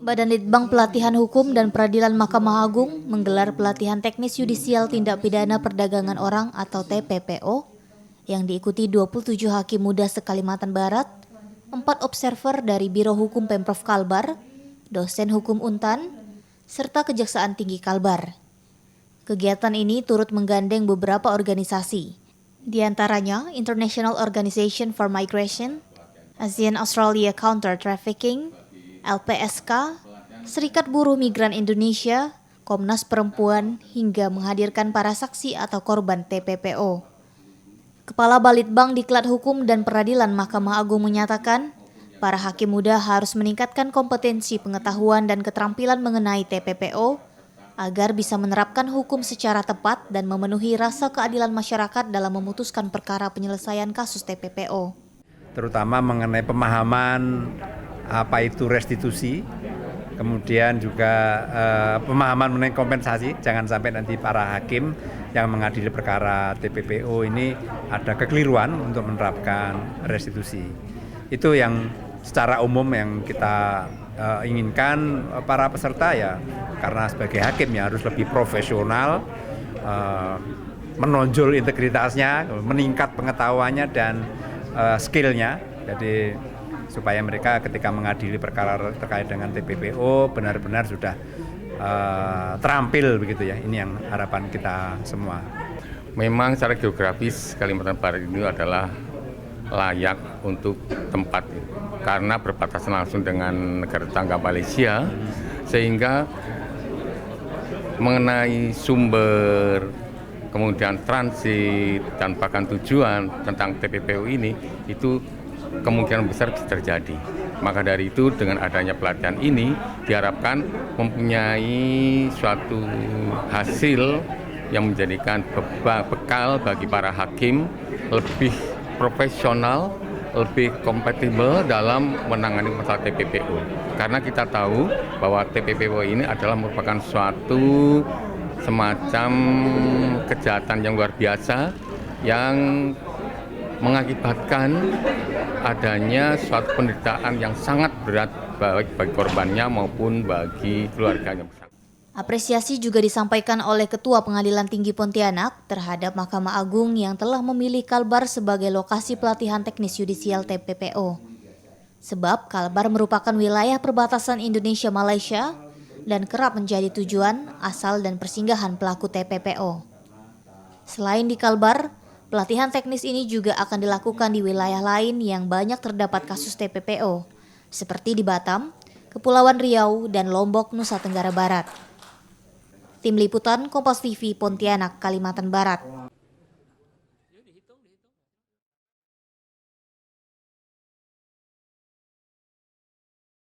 Badan Litbang Pelatihan Hukum dan Peradilan Mahkamah Agung menggelar pelatihan teknis yudisial tindak pidana perdagangan orang atau TPPO yang diikuti 27 hakim muda se-Kalimantan Barat, 4 observer dari Biro Hukum Pemprov Kalbar, dosen hukum Untan, serta Kejaksaan Tinggi Kalbar. Kegiatan ini turut menggandeng beberapa organisasi, di antaranya International Organization for Migration, ASEAN Australia Counter Trafficking, LPSK, Serikat Buruh Migran Indonesia, Komnas Perempuan, hingga menghadirkan para saksi atau korban TPPO. Kepala Balitbang Diklat Hukum dan Peradilan Mahkamah Agung menyatakan, para hakim muda harus meningkatkan kompetensi pengetahuan dan keterampilan mengenai TPPO agar bisa menerapkan hukum secara tepat dan memenuhi rasa keadilan masyarakat dalam memutuskan perkara penyelesaian kasus TPPO. Terutama mengenai pemahaman apa itu restitusi, kemudian juga pemahaman mengenai kompensasi. Jangan sampai nanti para hakim yang mengadili perkara TPPO ini ada kekeliruan untuk menerapkan restitusi. Itu yang secara umum yang kita inginkan para peserta ya, karena sebagai hakim ya harus lebih profesional, menonjol integritasnya, meningkat pengetahuannya dan skillnya. Jadi supaya mereka ketika mengadili perkara terkait dengan TPPO benar-benar sudah terampil begitu ya. Ini yang harapan kita semua. Memang secara geografis Kalimantan Barat ini adalah layak untuk tempat karena berbatasan langsung dengan negara tetangga Malaysia, sehingga mengenai sumber, kemudian transit dan bahkan tujuan tentang TPPO ini itu kemungkinan besar bisa terjadi. Maka dari itu dengan adanya pelatihan ini diharapkan mempunyai suatu hasil yang menjadikan bekal bagi para hakim lebih profesional, lebih kompatibel dalam menangani masalah TPPO. Karena kita tahu bahwa TPPO ini adalah merupakan suatu semacam kejahatan yang luar biasa yang mengakibatkan adanya suatu penderitaan yang sangat berat baik bagi korbannya maupun bagi keluarganya. Apresiasi juga disampaikan oleh Ketua Pengadilan Tinggi Pontianak terhadap Mahkamah Agung yang telah memilih Kalbar sebagai lokasi pelatihan teknis yudisial TPPO. Sebab Kalbar merupakan wilayah perbatasan Indonesia-Malaysia dan kerap menjadi tujuan, asal dan persinggahan pelaku TPPO. Selain di Kalbar, pelatihan teknis ini juga akan dilakukan di wilayah lain yang banyak terdapat kasus TPPO, seperti di Batam, Kepulauan Riau, dan Lombok, Nusa Tenggara Barat. Tim Liputan Kompas TV Pontianak, Kalimantan Barat.